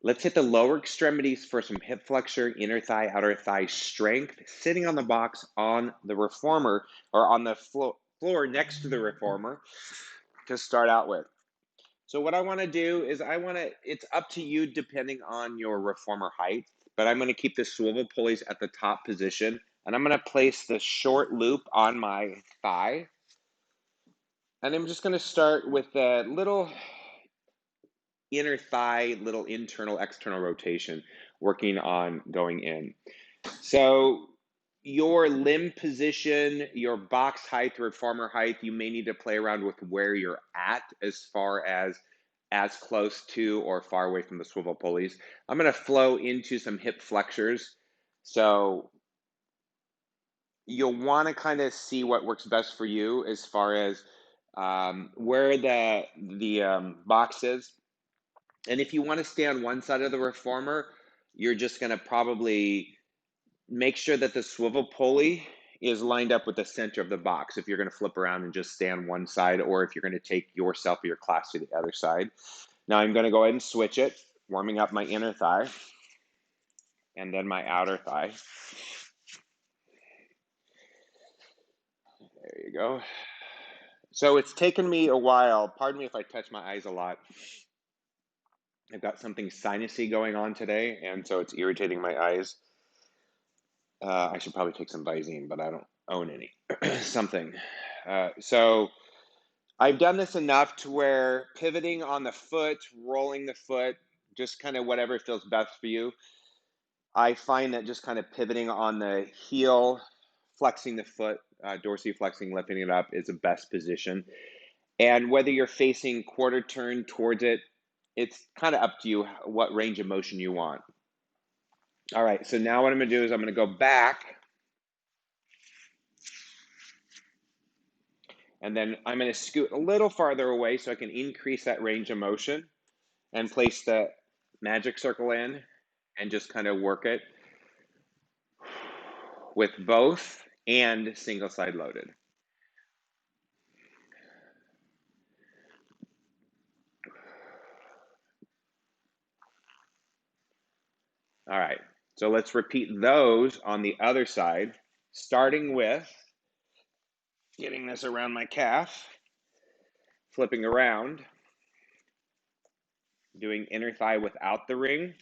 Let's hit the lower extremities for some hip flexor, inner thigh, outer thigh strength, sitting on the box on the reformer or on the floor next to the reformer to start out with. So what I want to do is it's up to you depending on your reformer height, but I'm going to keep the swivel pulleys at the top position, and I'm going to place the short loop on my thigh. And I'm just going to start with a little inner thigh, little internal, external rotation, working on going in. So your limb position, your box height, reformer height, you may need to play around with where you're at as far as close to or far away from the swivel pulleys. I'm going to flow into some hip flexors. So you'll want to kind of see what works best for you as far as where the box is. And if you want to stay on one side of the reformer, you're just going to probably make sure that the swivel pulley is lined up with the center of the box if you're going to flip around and just stay on one side, or if you're going to take yourself or your class to the other side. Now I'm going to go ahead and switch it, warming up my inner thigh and then my outer thigh. There you go. So it's taken me a while. Pardon me if I touch my eyes a lot. I've got something sinusy going on today, and so it's irritating my eyes. I should probably take some Visine, but I don't own any. Something. So I've done this enough to where pivoting on the foot, rolling the foot, just kind of whatever feels best for you. I find that just kind of pivoting on the heel, flexing the foot, dorsiflexing, lifting it up is the best position. And whether you're facing quarter turn towards it, it's kind of up to you what range of motion you want. All right, so now what I'm going to do is I'm going to go back. And then I'm going to scoot a little farther away so I can increase that range of motion and place the magic circle in and just kind of work it with both and single side loaded. All right, so let's repeat those on the other side, starting with getting this around my calf, flipping around, doing inner thigh without the ring,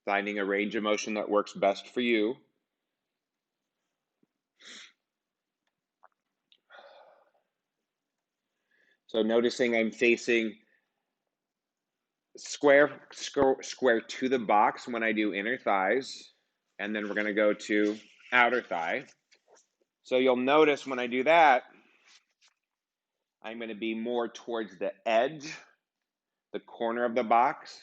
finding a range of motion that works best for you. So noticing I'm facing square to the box when I do inner thighs, and then we're going to go to outer thigh. So you'll notice when I do that, I'm going to be more towards the edge, the corner of the box.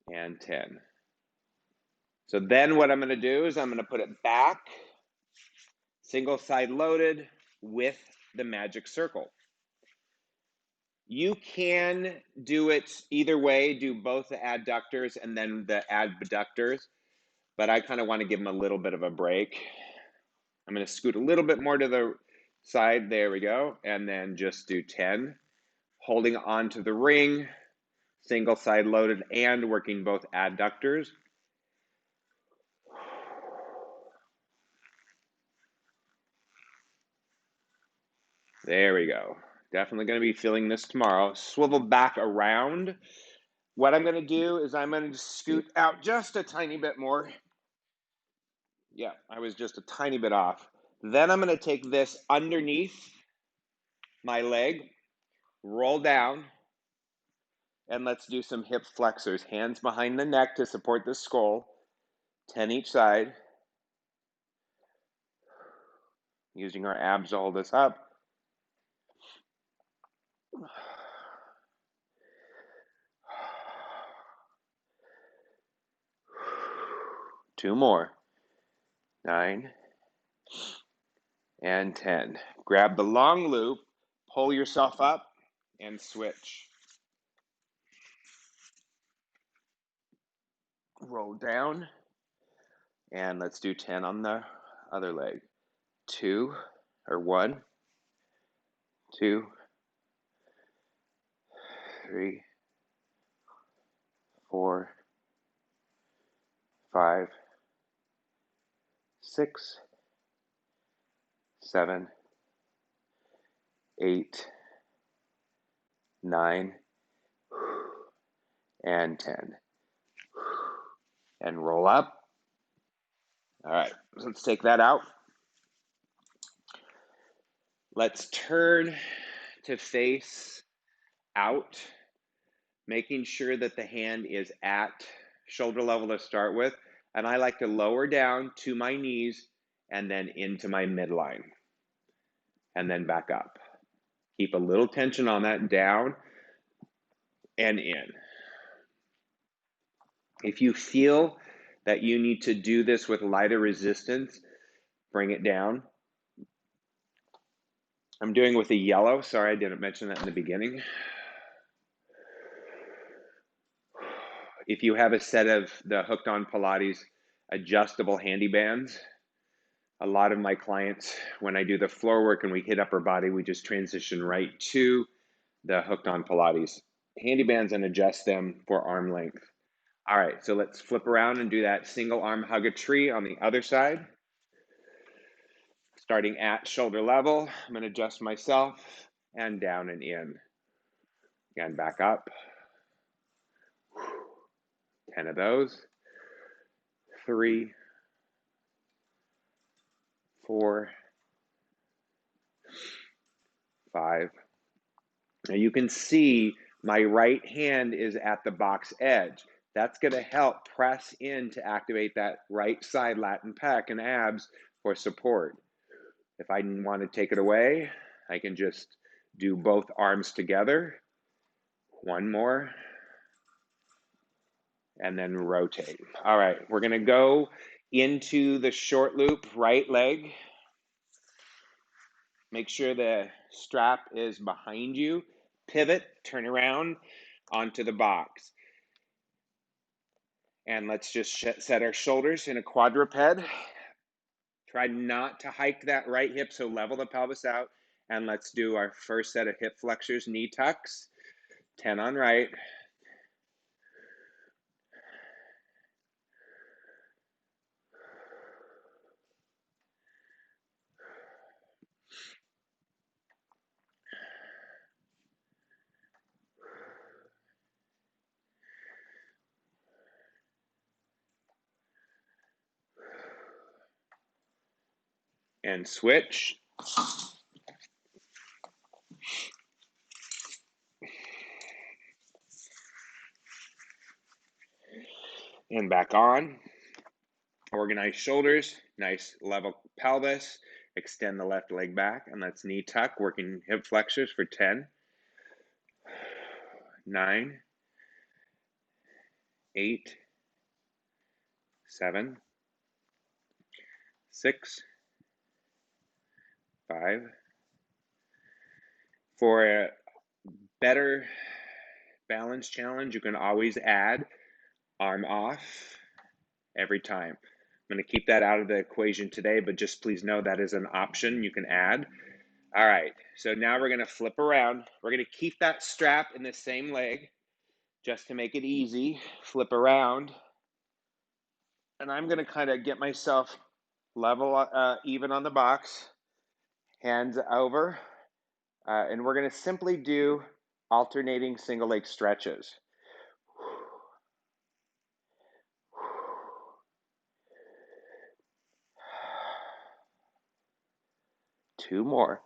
And 10. So then what I'm going to do is I'm going to put it back, single side loaded with the magic circle. You can do it either way, do both the adductors and then the abductors, but I kind of want to give them a little bit of a break. I'm going to scoot a little bit more to the side. There we go. And then just do 10, holding on to the ring, single side loaded and working both adductors. There we go. Definitely going to be feeling this tomorrow. Swivel back around. What I'm going to do is I'm going to scoot out just a tiny bit more. Yeah, I was just a tiny bit off. Then I'm going to take this underneath my leg, roll down, and let's do some hip flexors. Hands behind the neck to support the skull. 10 each side. Using our abs to hold us up. Two more. 9 and 10. Grab the long loop, pull yourself up, and switch. Roll down, and let's do 10 on the other leg. 2, or 1, 2, 3, 4, 5, 6, 7, 8, 9, and 10. And roll up. All right, so let's take that out. Let's turn to face out, making sure that the hand is at shoulder level to start with. And I like to lower down to my knees and then into my midline. And then back up. Keep a little tension on that, down and in. If you feel that you need to do this with lighter resistance, bring it down. I'm doing it with a yellow. Sorry, I didn't mention that in the beginning. If you have a set of the Hooked on Pilates adjustable handy bands, a lot of my clients, when I do the floor work and we hit upper body, we just transition right to the Hooked on Pilates handy bands and adjust them for arm length. All right, so let's flip around and do that single arm hug a tree on the other side. Starting at shoulder level, I'm going to adjust myself and down and in. And back up. 10 of those. 3, 4, 5. Now you can see my right hand is at the box edge. That's going to help press in to activate that right side Latin pec and abs for support. If I want to take it away, I can just do both arms together. One more. And then rotate. All right, we're going to go into the short loop right leg. Make sure the strap is behind you. Pivot, turn around onto the box. And let's just set our shoulders in a quadruped. Try not to hike that right hip, so level the pelvis out. And let's do our first set of hip flexors, knee tucks. 10 on right. And switch. And back on. Organize shoulders, nice level pelvis. Extend the left leg back, and let's knee tuck, working hip flexors for 10, 9, 8, 7, 6, 5. For a better balance challenge, you can always add arm off every time. I'm going to keep that out of the equation today, but just please know that is an option you can add. All right, so now we're going to flip around. We're going to keep that strap in the same leg just to make it easy. Flip around. And I'm going to kind of get myself level, even on the box. Hands over. And we're going to simply do alternating single leg stretches. 2 more.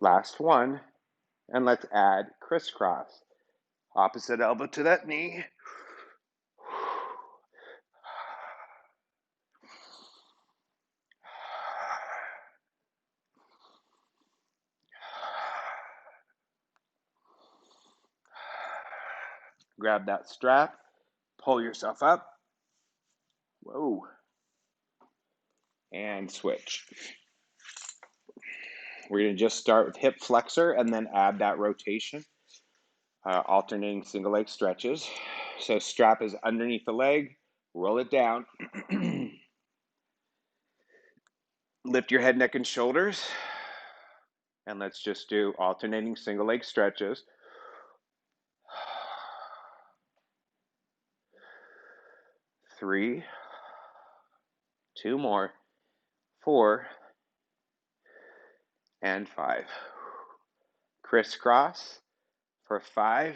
Last one. And let's add crisscross. Opposite elbow to that knee. Grab that strap. Pull yourself up. Whoa. And switch. We're going to just start with hip flexor and then add that rotation, alternating single leg stretches. So strap is underneath the leg, roll it down. Lift your head, neck, and shoulders. And let's just do alternating single leg stretches. 3, 2 more, 4, and 5. Crisscross for 5,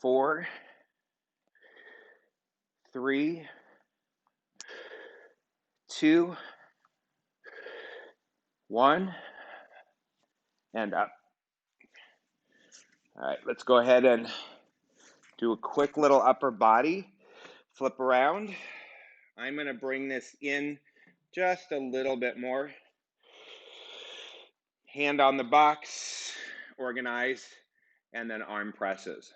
4, 3, 2, 1, and up. All right, let's go ahead and do a quick little upper body flip around. I'm going to bring this in just a little bit more. Hand on the box, organize, and then arm presses.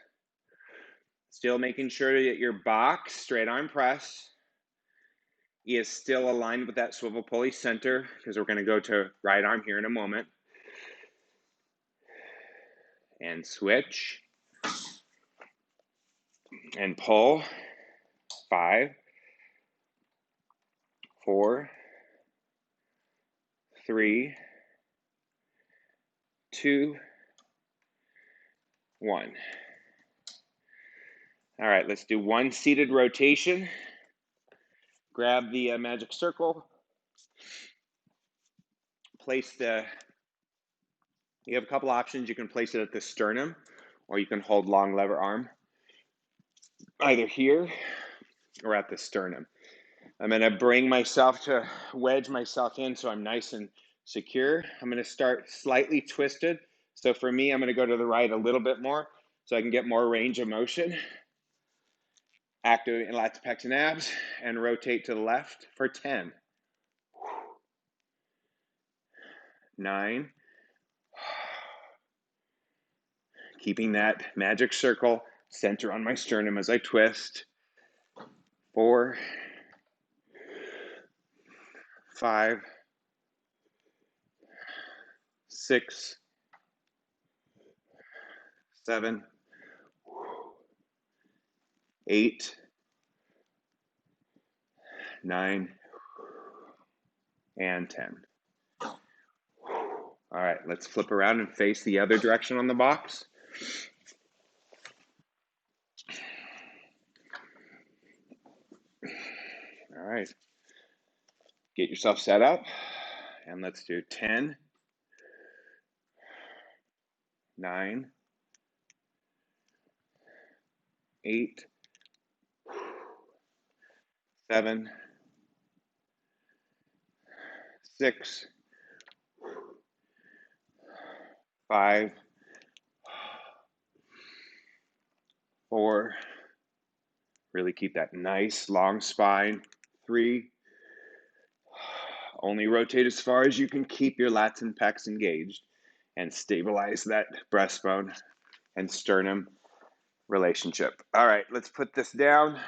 Still making sure that your box, straight arm press, is still aligned with that swivel pulley center, because we're going to go to right arm here in a moment. And switch. And pull. 5, 4, 3, 2, 1. All right, let's do one seated rotation. Grab the magic circle. You have a couple options. You can place it at the sternum, or you can hold long lever arm either here or at the sternum. I'm going to bring myself to wedge myself in so I'm nice and secure. I'm going to start slightly twisted. So for me, I'm going to go to the right a little bit more so I can get more range of motion. Activate lats, pecs, and abs, and rotate to the left for 10. 9. Keeping that magic circle center on my sternum as I twist. 4, 5, 6, 7, 8, 9, and 10. All right, let's flip around and face the other direction on the box. All right, get yourself set up, and let's do 10, 9, 8, 7, 6, 5, 4, really keep that nice long spine. 3, only rotate as far as you can, keep your lats and pecs engaged, and stabilize that breastbone and sternum relationship. All right, let's put this down.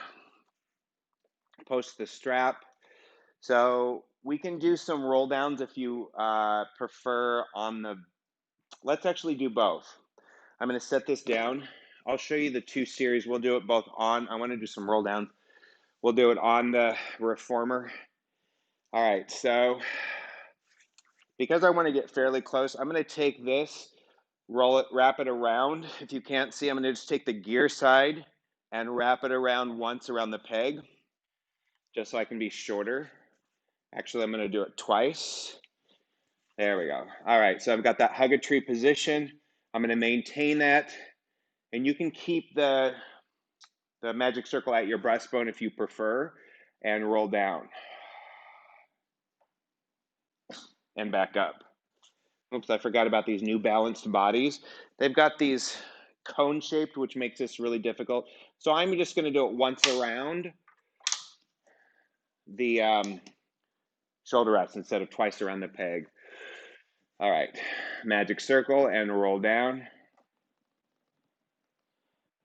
Post the strap. So we can do some roll downs if you prefer on the, let's actually do both. I'm going to set this down. I'll show you the 2 series. We'll do it both on, I want to do some roll down. We'll do it on the reformer. All right, so because I want to get fairly close, I'm going to take this, roll it, wrap it around. If you can't see, I'm going to just take the gear side and wrap it around once around the peg, just so I can be shorter. Actually, I'm going to do it twice. There we go. All right, so I've got that hug a tree position. I'm going to maintain that, and you can keep the magic circle at your breastbone if you prefer, and roll down and back up. Oops, I forgot about these new balanced bodies. They've got these cone shaped, which makes this really difficult. So I'm just going to do it once around the shoulder rest instead of twice around the peg. All right, magic circle and roll down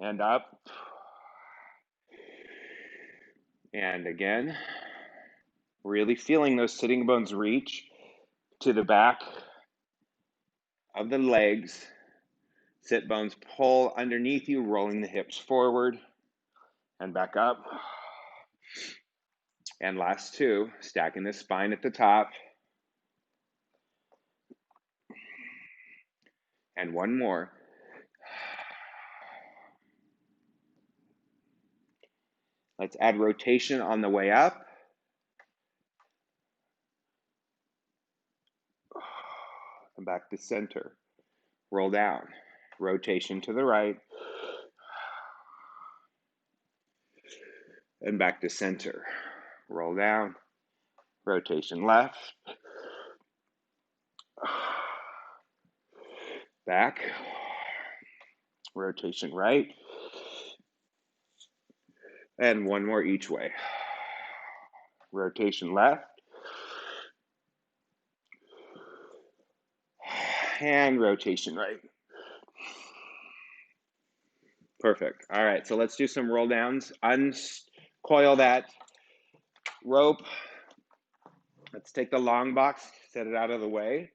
and up. And again, really feeling those sitting bones reach. to the back of the legs. Sit bones pull underneath you, rolling the hips forward and back up. And last two, stacking the spine at the top. And one more. Let's add rotation on the way up. And back to center. Roll down. Rotation to the right. And back to center. Roll down. Rotation left. Back. Rotation right. And one more each way. Rotation left. And rotation right. Perfect. All right, so let's do some roll downs. Uncoil that rope. Let's take the long box, set it out of the way.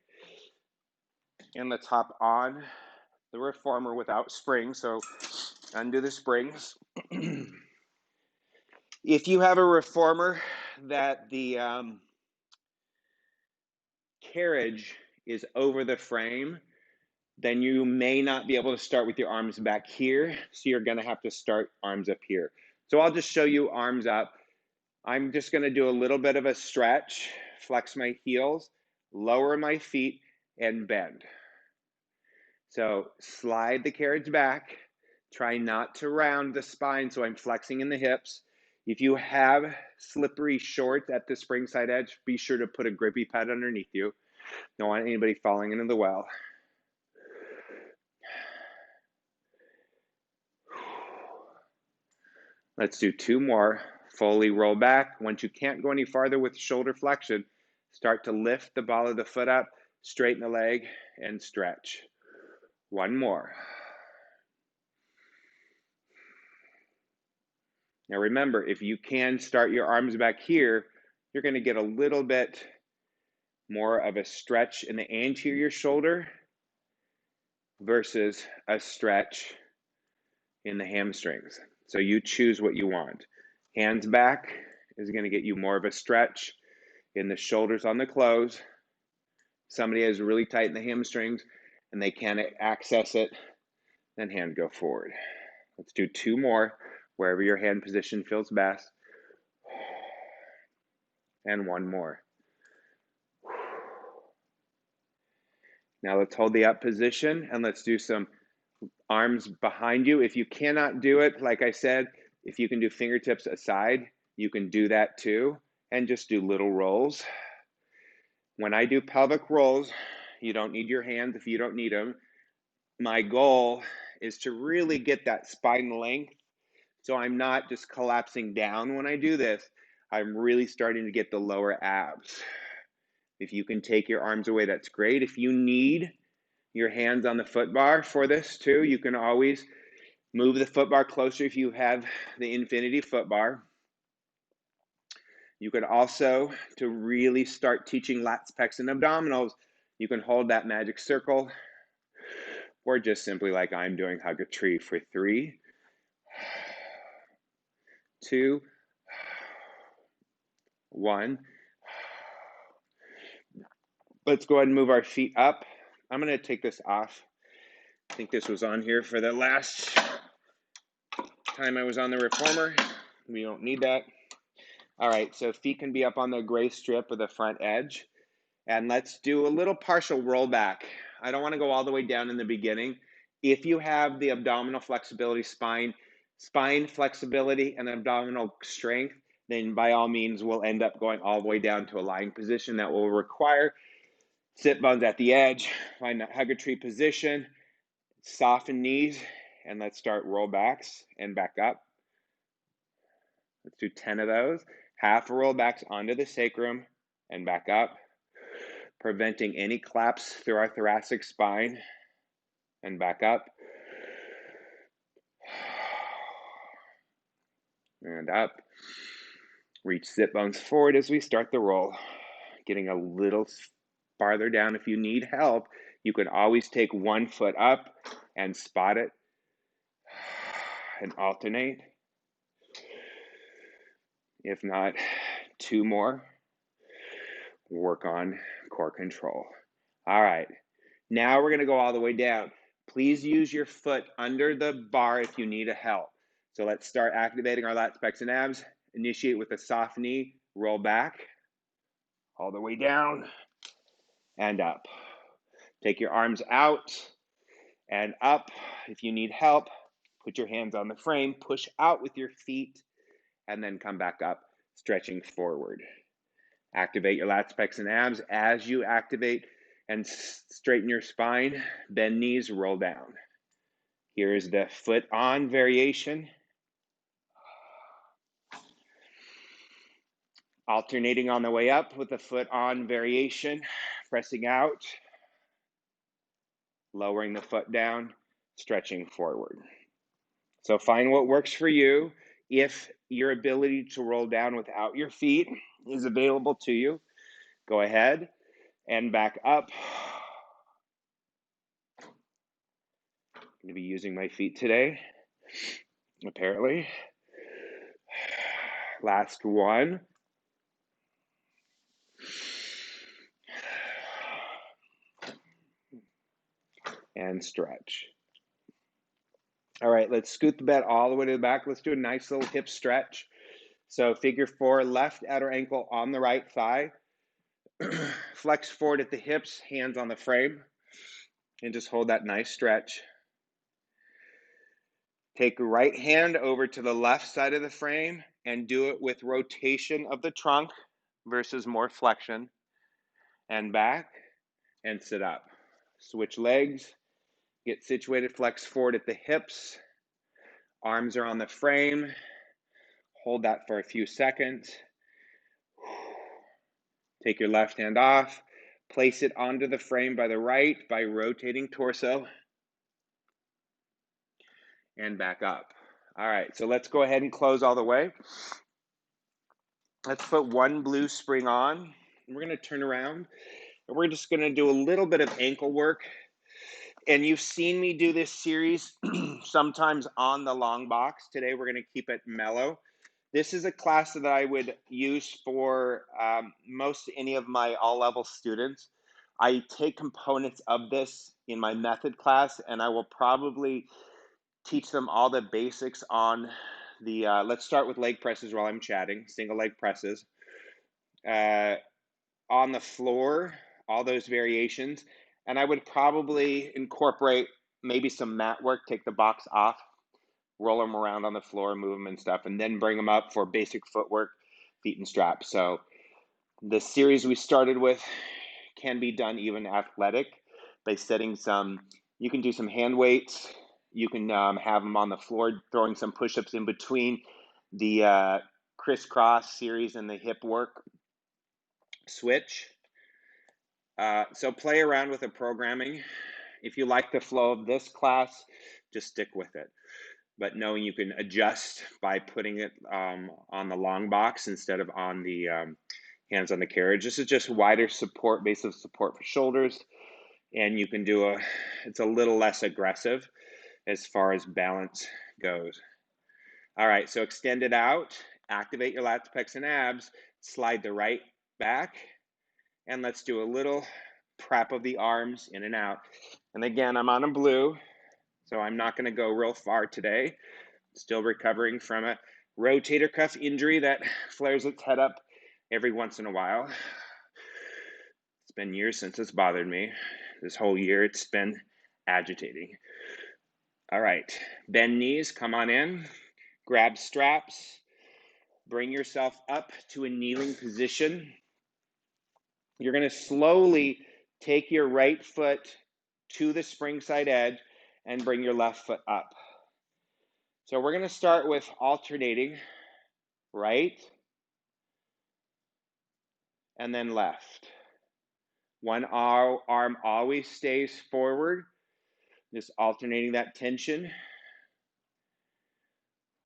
And let's hop on the reformer without springs. So undo the springs. If you have a reformer that the carriage is over the frame, then you may not be able to start with your arms back here. So you're going to have to start arms up here. So I'll just show you arms up. I'm just going to do a little bit of a stretch, flex my heels, lower my feet, and bend. So slide the carriage back. Try not to round the spine, so I'm flexing in the hips. If you have slippery shorts at the spring side edge, be sure to put a grippy pad underneath you. Don't want anybody falling into the well. Let's do two more. Fully roll back. Once you can't go any farther with shoulder flexion, start to lift the ball of the foot up, straighten the leg, and stretch. One more. Now remember, if you can start your arms back here, you're going to get a little bit more of a stretch in the anterior shoulder versus a stretch in the hamstrings. So you choose what you want. Hands back is going to get you more of a stretch in the shoulders on the close. Somebody is really tight in the hamstrings and they can't access it, then hand go forward. Let's do two more, wherever your hand position feels best. And one more. Now let's hold the up position and let's do some arms behind you. If you cannot do it, like I said, if you can do fingertips aside, you can do that too, and just do little rolls. When I do pelvic rolls, you don't need your hands if you don't need them. My goal is to really get that spine length, so I'm not just collapsing down when I do this. I'm really starting to get the lower abs. If you can take your arms away, that's great. If you need your hands on the foot bar for this too, you can always move the foot bar closer if you have the infinity foot bar. You can also, to really start teaching lats, pecs, and abdominals, you can hold that magic circle, or just simply like I'm doing, hug a tree for 3, 2, 1. Let's go ahead and move our feet up. I'm going to take this off. I think this was on here for the last time I was on the reformer. We don't need that. All right, so feet can be up on the gray strip of the front edge. And let's do a little partial rollback. I don't want to go all the way down in the beginning. If you have the abdominal flexibility, spine flexibility, and abdominal strength, then by all means, we'll end up going all the way down to a lying position. That will require sit bones at the edge, find that hug a tree position, soften knees, and let's start rollbacks and back up. Let's do 10 of those. Half rollbacks onto the sacrum and back up, preventing any collapse through our thoracic spine and back up and up. Reach sit bones forward as we start the roll, getting a little farther down. If you need help, you can always take one foot up and spot it and alternate. If not, two more. Work on core control. All right, now we're gonna go all the way down. Please use your foot under the bar if you need a help. So let's start activating our lats, pecs, and abs. Initiate with a soft knee, roll back, all the way down and up. Take your arms out and up. If you need help, put your hands on the frame, push out with your feet, and then come back up, stretching forward. Activate your lats, pecs, and abs. As you activate and straighten your spine, bend knees, roll down. Here's the foot on variation. Alternating on the way up with the foot on variation, pressing out, lowering the foot down, stretching forward. So find what works for you. If your ability to roll down without your feet is available to you, go ahead and back up. I'm going to be using my feet today, apparently. Last one. And stretch. All right, let's scoot the bed all the way to the back. Let's do a nice little hip stretch. So figure four, left outer ankle on the right thigh. Flex forward at the hips, hands on the frame, and just hold that nice stretch. Take the right hand over to the left side of the frame and do it with rotation of the trunk versus more flexion. And back and sit up. Switch legs, get situated, flex forward at the hips. Arms are on the frame. Hold that for a few seconds. Take your left hand off. Place it onto the frame by the right by rotating torso. And back up. All right, so let's go ahead and close all the way. Let's put one blue spring on. We're going to turn around. And we're just going to do a little bit of ankle work. And you've seen me do this series sometimes on the long box. Today we're going to keep it mellow. This is a class that I would use for most any of my all-level students. I take components of this in my method class, and I will probably teach them all the basics on the, let's start with leg presses while I'm chatting, single leg presses. On the floor, all those variations, and I would probably incorporate maybe some mat work, take the box off, roll them around on the floor, move them and stuff, and then bring them up for basic footwork, feet and straps. So the series we started with can be done even athletic by setting some, you can do some hand weights, you can have them on the floor, throwing some push-ups in between the crisscross series and the hip work switch. So play around with the programming. If you like the flow of this class, just stick with it. But knowing you can adjust by putting it on the long box instead of on the hands on the carriage. This is just wider support, base of support for shoulders. And you can do it's a little less aggressive as far as balance goes. All right, so extend it out, activate your lats, pecs, and abs, slide the right back, and let's do a little prep of the arms in and out. And again, I'm on a blue, so I'm not going to go real far today. Still recovering from a rotator cuff injury that flares its head up every once in a while. It's been years since it's bothered me. This whole year it's been agitating. All right, bend knees, come on in, grab straps, bring yourself up to a kneeling position. You're going to slowly take your right foot to the spring side edge and bring your left foot up. So we're going to start with alternating right and then left. One arm always stays forward, just alternating that tension.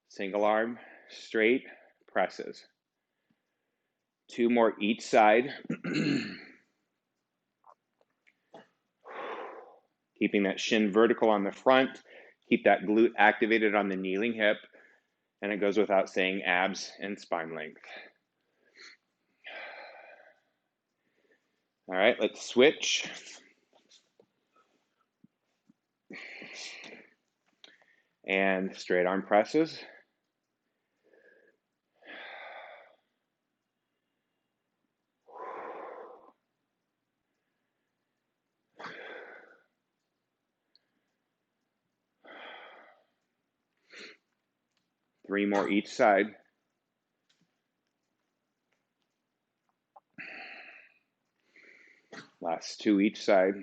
Single arm, straight, presses. Two more each side. Keeping that shin vertical on the front. Keep that glute activated on the kneeling hip. And it goes without saying, abs and spine length. All right, let's switch. And straight arm presses. Three more each side. Last two each side.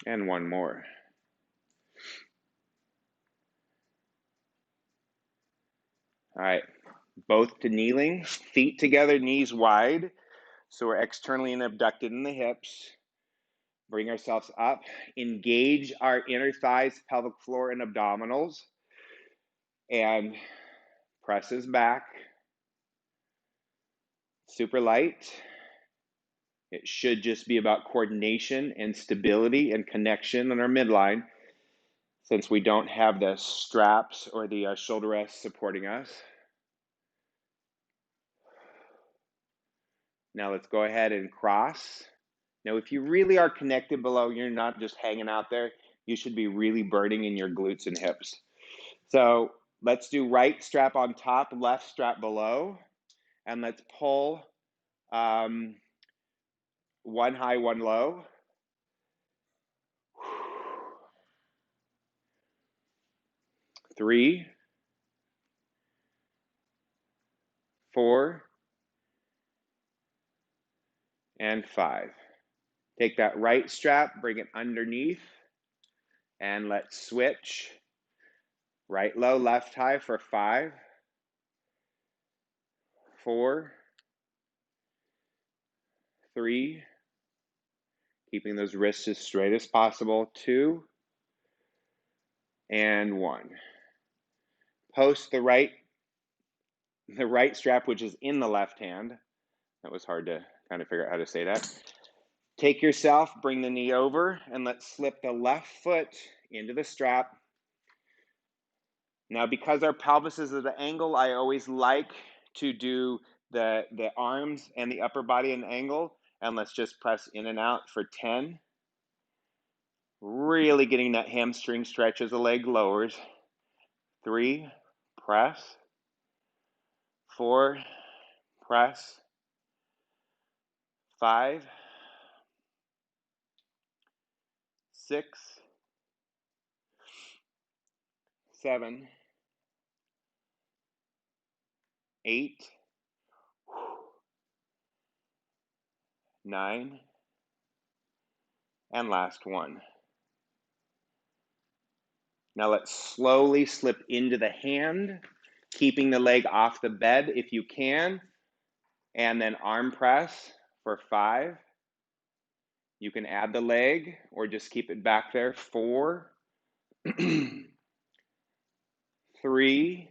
And one more. All right, both to kneeling, feet together, knees wide. So we're externally and abducted in the hips. Bring ourselves up. Engage our inner thighs, pelvic floor, and abdominals. And presses back. Super light. It should just be about coordination and stability and connection in our midline, since we don't have the straps or the shoulder rests supporting us. Now let's go ahead and cross. Now, if you really are connected below, you're not just hanging out there, you should be really burning in your glutes and hips. So let's do right strap on top, left strap below, and let's pull one high, one low. 3, 4, and 5. Take that right strap, bring it underneath, and let's switch. Right low, left high for 5, 4, 3, keeping those wrists as straight as possible, 2, and 1. Post the right strap, which is in the left hand. That was hard to kind of figure out how to say that. Take yourself, bring the knee over, and let's slip the left foot into the strap. Now, because our pelvis is at an angle, I always like to do the arms and the upper body at an angle, and let's just press in and out for 10. Really getting that hamstring stretch as the leg lowers. 3, press. 4, press. 5, 6, 7, 8, 9, and last one. Now let's slowly slip into the hand, keeping the leg off the bed if you can, and then arm press for 5. You can add the leg or just keep it back there. 4, 3,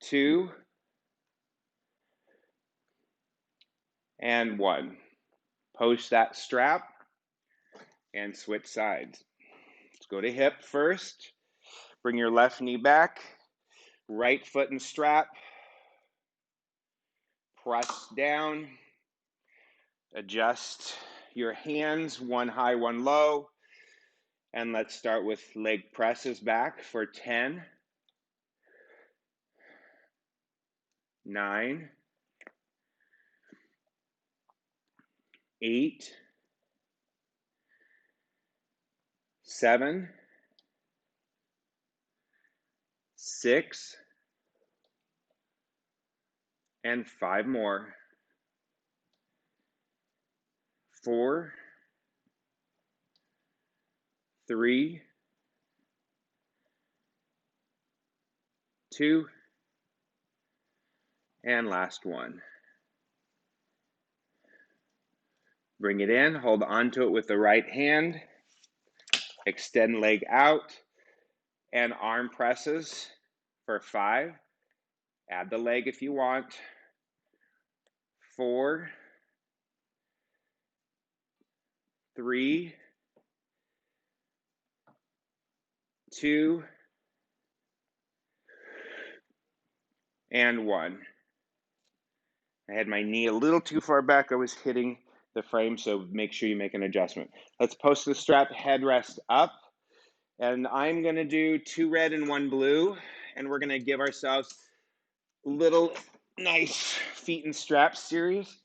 2, and 1. Post that strap and switch sides. Let's go to hip first. Bring your left knee back. Right foot and strap. Press down. Adjust your hands, one high, one low. And let's start with leg presses back for 10, 9, 8, 7, 6, and 5 more. 4, 3, 2, and last one. Bring it in, hold on to it with the right hand, extend leg out, and arm presses for 5. Add the leg if you want. 4, 3, 2, and 1. I had my knee a little too far back. I was hitting the frame, so make sure you make an adjustment. Let's post the strap, headrest up, and I'm going to do 2 red and 1 blue, and we're going to give ourselves a little nice feet and straps series,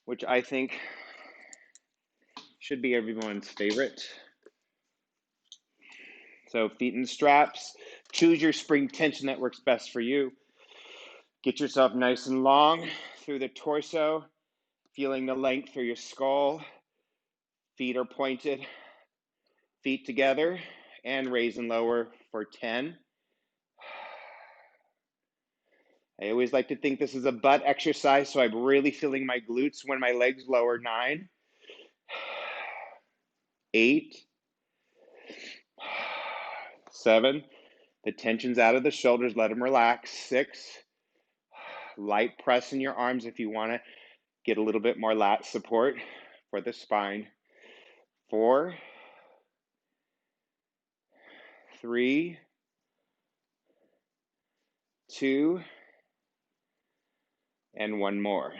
which I think should be everyone's favorite. So feet and straps, choose your spring tension that works best for you. Get yourself nice and long through the torso, feeling the length through your skull. Feet are pointed, feet together, and raise and lower for 10. I always like to think this is a butt exercise, so I'm really feeling my glutes when my legs lower. 9, 8, 7. The tension's out of the shoulders, let them relax. 6. Light press in your arms if you want to get a little bit more lat support for the spine. 4, 3, 2, and 1 more.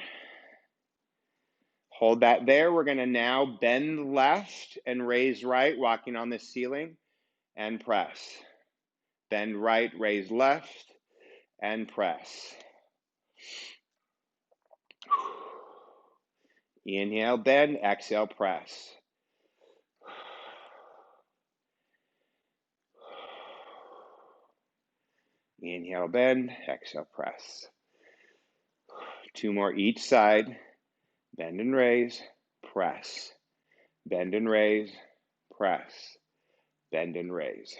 Hold that there. We're going to now bend left and raise right, walking on the ceiling, and press. Bend right, raise left, and press. Inhale, bend, exhale, press. Inhale, bend, exhale, press. 2 more each side. Bend and raise, press. Bend and raise, press. Bend and raise,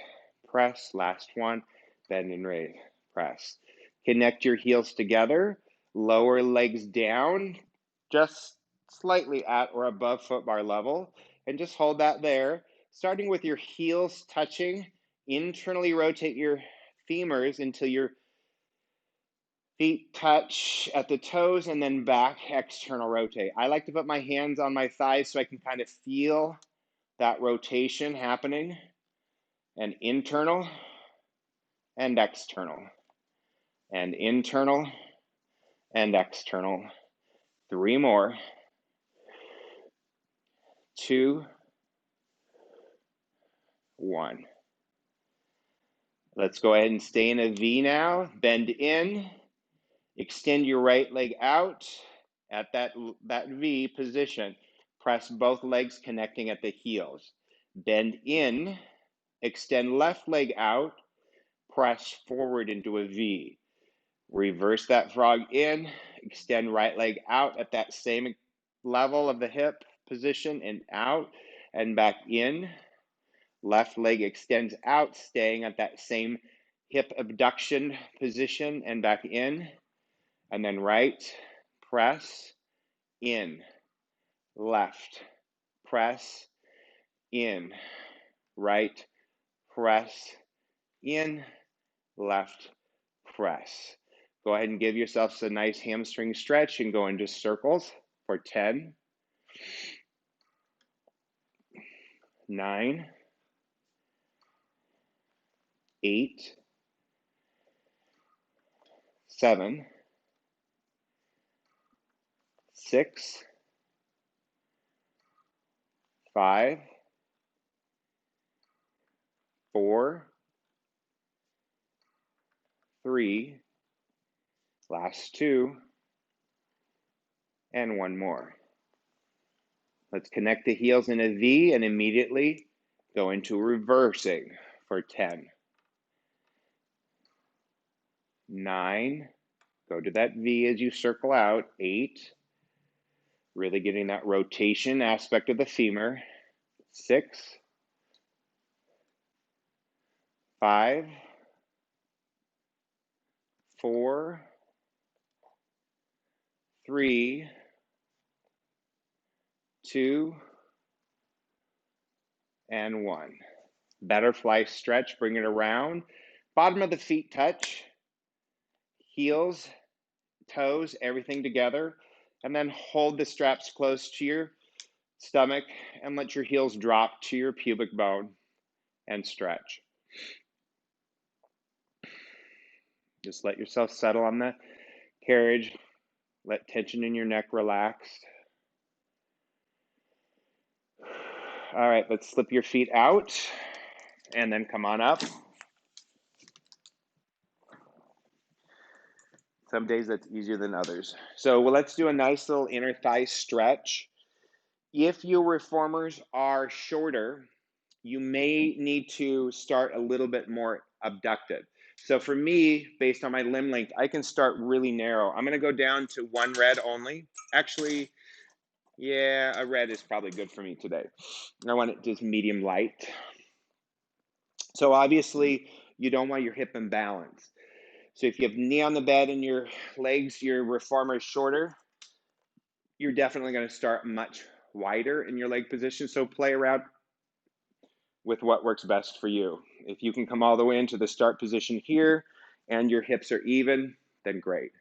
press. Last one, bend and raise, press. Connect your heels together, lower legs down, just slightly at or above foot bar level, and just hold that there. Starting with your heels touching, internally rotate your femurs until your feet touch at the toes, and then back, external rotate. I like to put my hands on my thighs so I can kind of feel that rotation happening. And internal and external. And internal and external. 3 more. 2, 1. Let's go ahead and stay in a V now. Bend in. Extend your right leg out at that V position. Press both legs connecting at the heels. Bend in. Extend left leg out. Press forward into a V. Reverse that frog in. Extend right leg out at that same level of the hip position and out and back in. Left leg extends out, staying at that same hip abduction position and back in. And then right, press, in, left, press, in, right, press, in, left, press. Go ahead and give yourself a nice hamstring stretch and go into circles for 10, 9, 8, 7, 6, 5, 4, 3, last 2, and 1 more. Let's connect the heels in a V and immediately go into reversing for 10, 9, go to that V as you circle out, 8, really getting that rotation aspect of the femur, 6, 5, 4, 3, 2, and 1. Butterfly stretch, bring it around. Bottom of the feet touch. Heels, toes, everything together. And then hold the straps close to your stomach and let your heels drop to your pubic bone and stretch. Just let yourself settle on the carriage. Let tension in your neck relax. All right, let's slip your feet out and then come on up. Some days that's easier than others. So let's do a nice little inner thigh stretch. If your reformers are shorter, you may need to start a little bit more abducted. So for me, based on my limb length, I can start really narrow. I'm going to go down to one red only. Actually, yeah, a red is probably good for me today. I want it just medium light. So obviously, you don't want your hip imbalance. So if you have knee on the bed and your legs, your reformer is shorter, you're definitely going to start much wider in your leg position. So play around with what works best for you. If you can come all the way into the start position here and your hips are even, then great.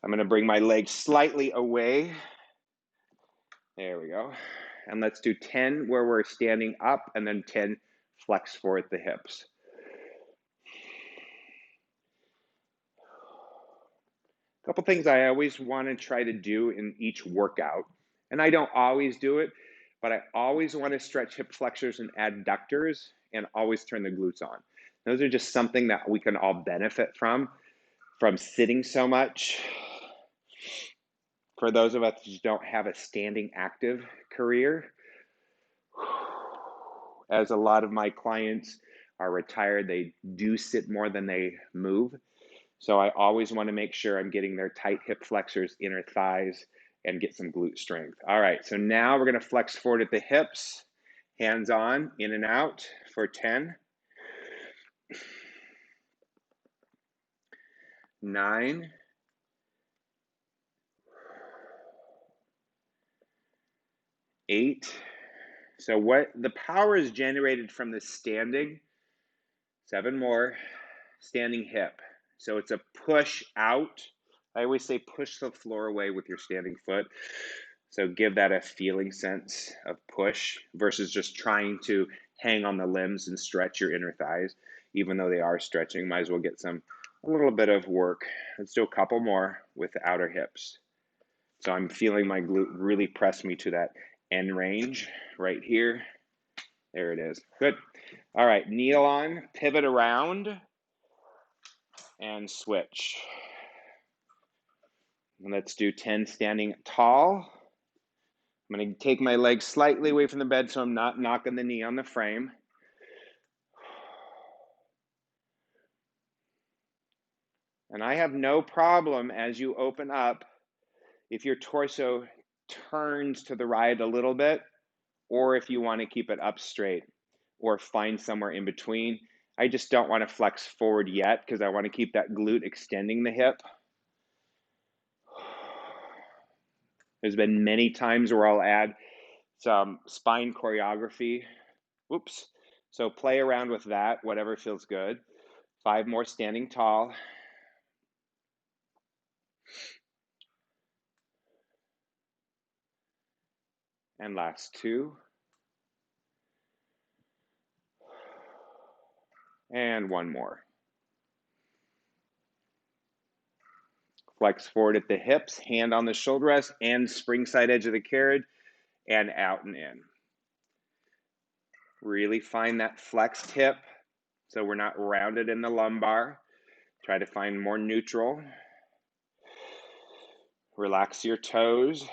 I'm going to bring my legs slightly away. There we go. And let's do 10 where we're standing up and then 10 flex forward the hips. A couple things I always want to try to do in each workout, and I don't always do it, but I always want to stretch hip flexors and adductors and always turn the glutes on. Those are just something that we can all benefit from sitting so much. For those of us who don't have a standing active career, as a lot of my clients are retired, they do sit more than they move. So I always want to make sure I'm getting their tight hip flexors, inner thighs, and get some glute strength. All right, so now we're going to flex forward at the hips, hands on, in and out for 10, 9, 8. So what the power is generated from the standing, 7 more, standing hip. So it's a push out. I always say push the floor away with your standing foot. So give that a feeling sense of push versus just trying to hang on the limbs and stretch your inner thighs. Even though they are stretching, might as well get a little bit of work. Let's do a couple more with the outer hips. So I'm feeling my glute really press me to that end range right here. There it is. Good. All right, kneel on, pivot around, and switch. And let's do 10 standing tall. I'm going to take my legs slightly away from the bed so I'm not knocking the knee on the frame. And I have no problem as you open up if your torso turns to the right a little bit, or if you want to keep it up straight, or find somewhere in between. I just don't want to flex forward yet because I want to keep that glute extending the hip. There's been many times where I'll add some spine choreography. Oops. So play around with that, whatever feels good. 5 more standing tall. And last 2. And 1 more. Flex forward at the hips, hand on the shoulder rest and spring side edge of the carriage, and out and in. Really find that flexed hip so we're not rounded in the lumbar. Try to find more neutral. Relax your toes.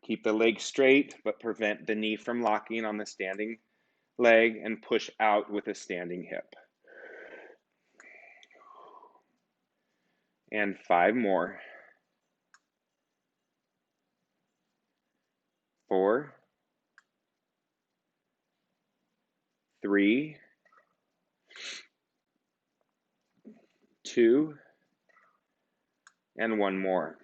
Keep the leg straight, but prevent the knee from locking on the standing leg and push out with a standing hip. And 5 more. 4, 3, 2, and 1 more.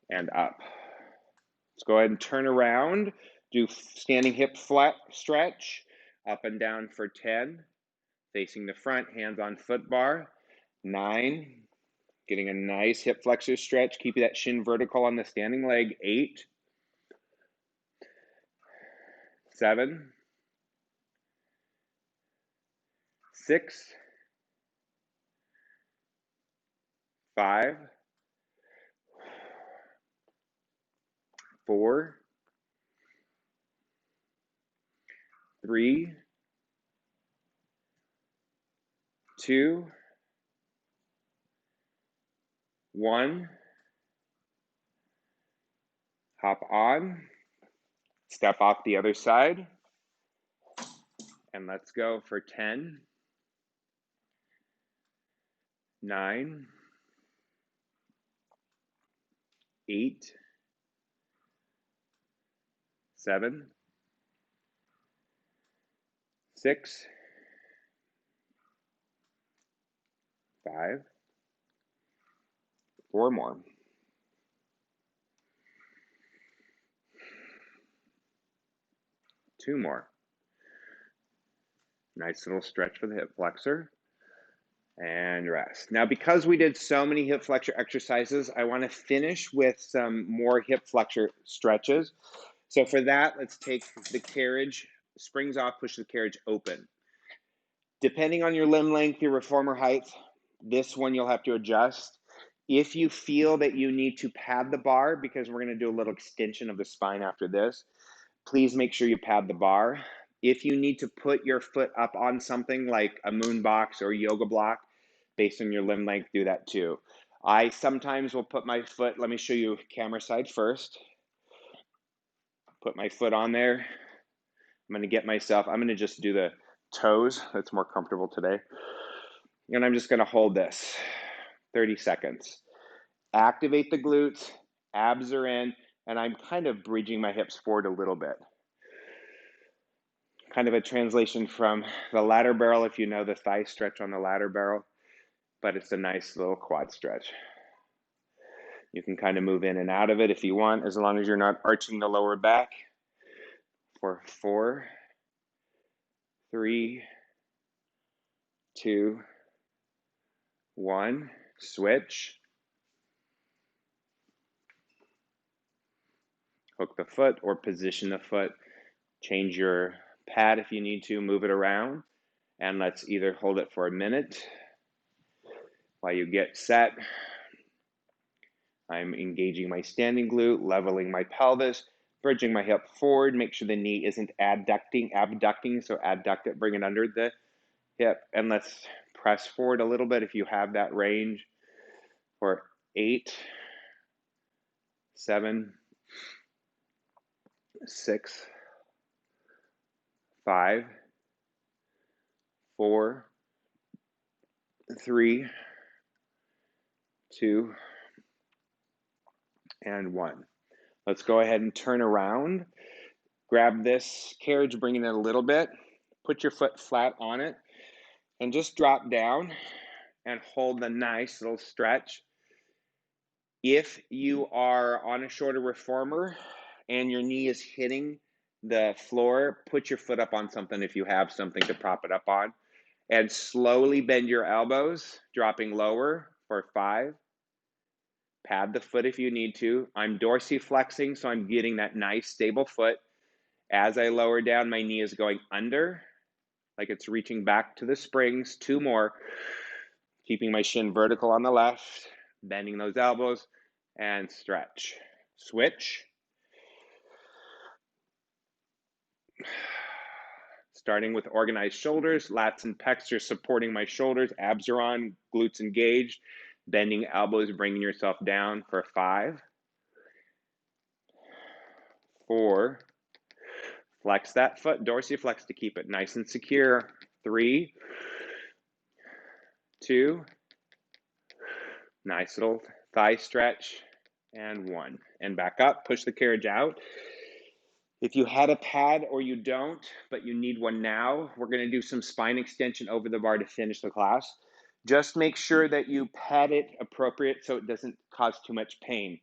And up. Let's go ahead and turn around. Do standing hip flat stretch, up and down for 10. Facing the front, hands on foot bar. 9, Getting a nice hip flexor stretch. Keep that shin vertical on the standing leg. 8, 7, 6, 5, 4, 3, 2, 1. Hop on. Step off the other side. And let's go for 10, 9, 8, 7, 6, 5, 4 more. 2 more. Nice little stretch for the hip flexor. And rest. Now, because we did so many hip flexor exercises, I want to finish with some more hip flexor stretches. So for that, let's take the carriage, springs off, push the carriage open. Depending on your limb length, your reformer height, this one you'll have to adjust. If you feel that you need to pad the bar, because we're going to do a little extension of the spine after this, please make sure you pad the bar. If you need to put your foot up on something like a moon box or a yoga block, based on your limb length, do that too. I sometimes will put my foot, let me show you camera side first. Put my foot on there. I'm going to just do the toes. That's more comfortable today. And I'm just going to hold this 30 seconds. Activate the glutes, abs are in, and I'm kind of bridging my hips forward a little bit. Kind of a translation from the ladder barrel, if you know the thigh stretch on the ladder barrel, but it's a nice little quad stretch. You can kind of move in and out of it if you want, as long as you're not arching the lower back. For 4, 3, 2, 1, switch. Hook the foot or position the foot. Change your pad if you need to, move it around. And let's either hold it for a minute while you get set. I'm engaging my standing glute, leveling my pelvis, bridging my hip forward. Make sure the knee isn't abducting, so adduct it, bring it under the hip. And let's press forward a little bit if you have that range for 8, 7, 6, 5, 4, 3, 2, and 1. Let's go ahead and turn around. Grab this carriage, bring it in a little bit. Put your foot flat on it and just drop down and hold the nice little stretch. If you are on a shorter reformer and your knee is hitting the floor, put your foot up on something if you have something to prop it up on. And slowly bend your elbows, dropping lower for 5. Pad the foot if you need to. I'm dorsiflexing, so I'm getting that nice stable foot. As I lower down, my knee is going under, like it's reaching back to the springs. 2 more. Keeping my shin vertical on the left, bending those elbows, and stretch. Switch. Starting with organized shoulders, lats and pecs are supporting my shoulders, abs are on, glutes engaged, bending elbows, bringing yourself down for 5, 4, flex that foot, dorsiflex to keep it nice and secure, 3, 2, nice little thigh stretch, and 1. And back up, push the carriage out. If you had a pad or you don't, but you need one now, we're going to do some spine extension over the bar to finish the class. Just make sure that you pad it appropriate so it doesn't cause too much pain.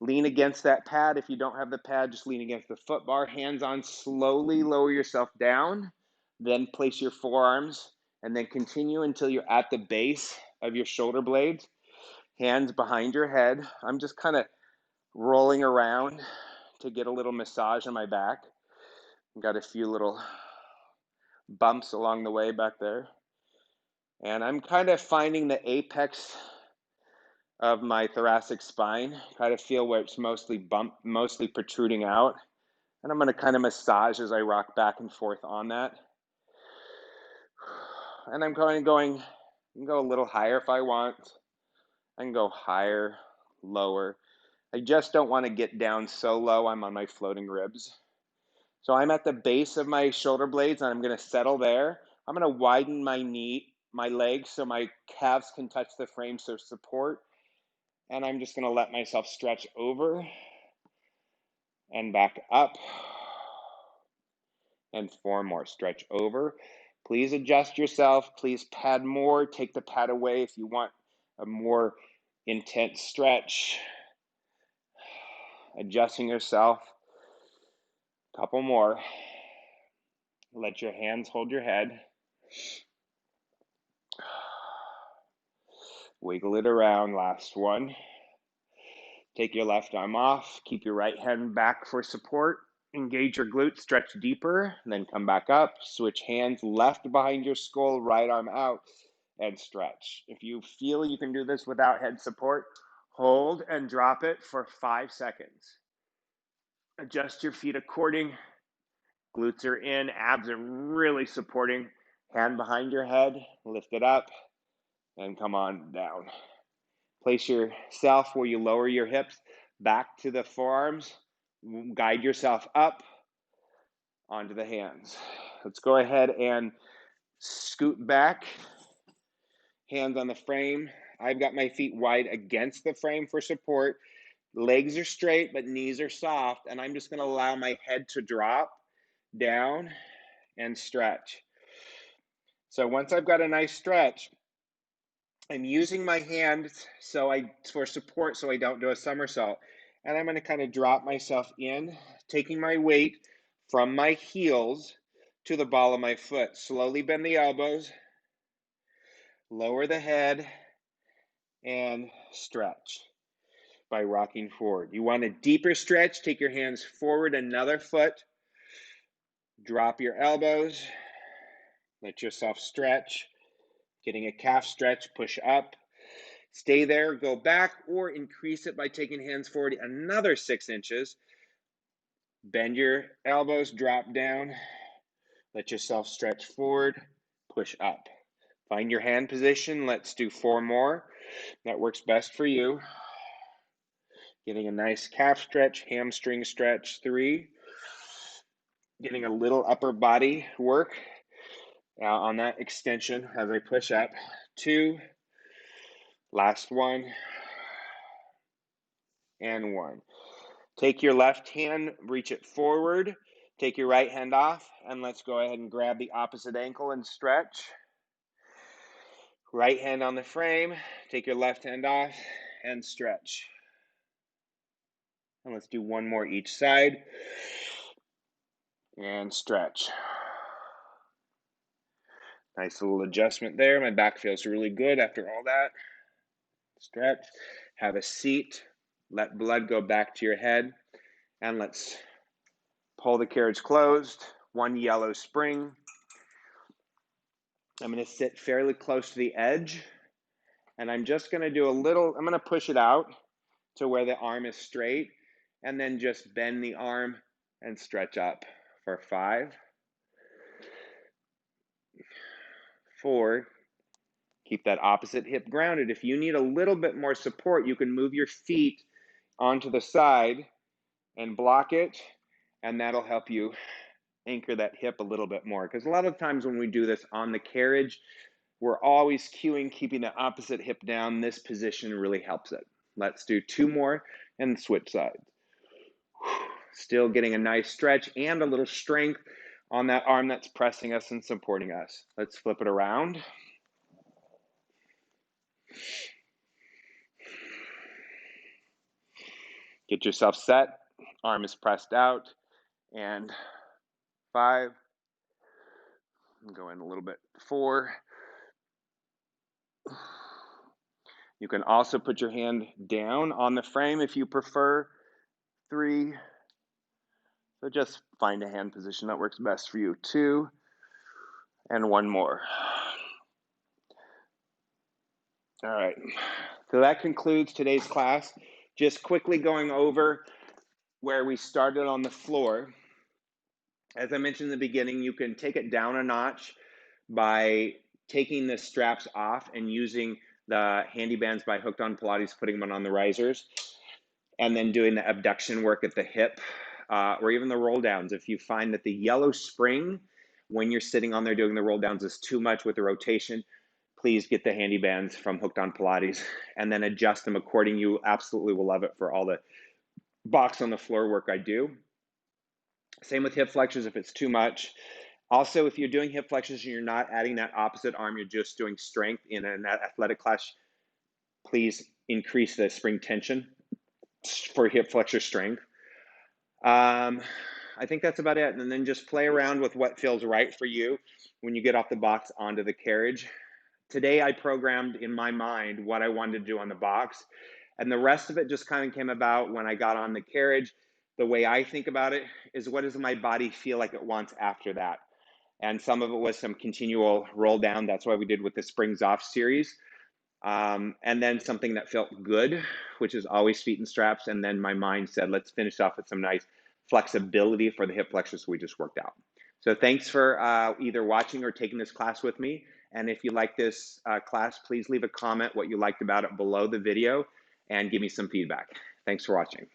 Lean against that pad. If you don't have the pad, just lean against the foot bar. Hands on, slowly lower yourself down. Then place your forearms and then continue until you're at the base of your shoulder blades. Hands behind your head. I'm just kind of rolling around to get a little massage on my back. Got a few little bumps along the way back there. And I'm kind of finding the apex of my thoracic spine. Kind of feel where it's mostly protruding out. And I'm going to kind of massage as I rock back and forth on that. And I'm going, I can go a little higher if I want. I can go higher, lower. I just don't want to get down so low I'm on my floating ribs. So I'm at the base of my shoulder blades and I'm going to settle there. I'm going to widen my legs so my calves can touch the frame for support. And I'm just going to let myself stretch over and back up. And 4 more. Stretch over. Please adjust yourself. Please pad more. Take the pad away if you want a more intense stretch. Adjusting yourself. Couple more. Let your hands hold your head. Wiggle it around. Last one. Take your left arm off. Keep your right hand back for support. Engage your glutes. Stretch deeper. And then come back up. Switch hands left behind your skull. Right arm out. And stretch. If you feel you can do this without head support, hold and drop it for 5 seconds. Adjust your feet according. Glutes are in, abs are really supporting. Hand behind your head, lift it up, and come on down. Place yourself where you lower your hips back to the forearms. Guide yourself up onto the hands. Let's go ahead and scoot back. Hands on the frame. I've got my feet wide against the frame for support. Legs are straight, but knees are soft. And I'm just going to allow my head to drop down and stretch. So once I've got a nice stretch, I'm using my hands for support so I don't do a somersault. And I'm going to kind of drop myself in, taking my weight from my heels to the ball of my foot. Slowly bend the elbows, lower the head, and stretch by rocking forward. You want a deeper stretch, take your hands forward another foot, drop your elbows, let yourself stretch. Getting a calf stretch, push up, stay there, go back, or increase it by taking hands forward another 6 inches. Bend your elbows, drop down, let yourself stretch forward, push up. Find your hand position. Let's do 4 more. That works best for you. Getting a nice calf stretch, hamstring stretch, 3. Getting a little upper body work on that extension as I push up, 2. Last one, and 1. Take your left hand, reach it forward, take your right hand off, and let's go ahead and grab the opposite ankle and stretch. Right hand on the frame, take your left hand off, and stretch. And let's do 1 more each side, and stretch. Nice little adjustment there. My back feels really good after all that. Stretch. Have a seat. Let blood go back to your head. And let's pull the carriage closed. 1 yellow spring. I'm going to sit fairly close to the edge. And I'm just going to do I'm going to push it out to where the arm is straight. And then just bend the arm and stretch up for 5. 4. Keep that opposite hip grounded. If you need a little bit more support, you can move your feet onto the side and block it, and that'll help you anchor that hip a little bit more. Because a lot of times when we do this on the carriage, we're always cueing, keeping the opposite hip down. This position really helps it. Let's do 2 more and switch sides. Still getting a nice stretch and a little strength on that arm that's pressing us and supporting us. Let's flip it around. Get yourself set. Arm is pressed out. And 5. Go in a little bit. 4. You can also put your hand down on the frame if you prefer. 3. So just find a hand position that works best for you. 2, and 1 more. All right, so that concludes today's class. Just quickly going over where we started on the floor. As I mentioned in the beginning, you can take it down a notch by taking the straps off and using the handy bands by Hooked on Pilates, putting them on the risers, and then doing the abduction work at the hip, or even the roll downs. If you find that the yellow spring, when you're sitting on there doing the roll downs, is too much with the rotation, please get the handy bands from Hooked on Pilates and then adjust them according. You absolutely will love it for all the box on the floor work I do. Same with hip flexors if it's too much. Also, if you're doing hip flexors and you're not adding that opposite arm, you're just doing strength in an athletic class, please increase the spring tension for hip flexor strength. I think that's about it. And then just play around with what feels right for you when you get off the box onto the carriage. Today, I programmed in my mind what I wanted to do on the box, and the rest of it just kind of came about when I got on the carriage. The way I think about it is, what does my body feel like it wants after that? And some of it was some continual roll down. That's why we did with the Springs Off series. And then something that felt good, which is always feet and straps. And then my mind said, let's finish off with some nice flexibility for the hip flexors we just worked out. So thanks for either watching or taking this class with me. And if you like this class, please leave a comment what you liked about it below the video and give me some feedback. Thanks for watching.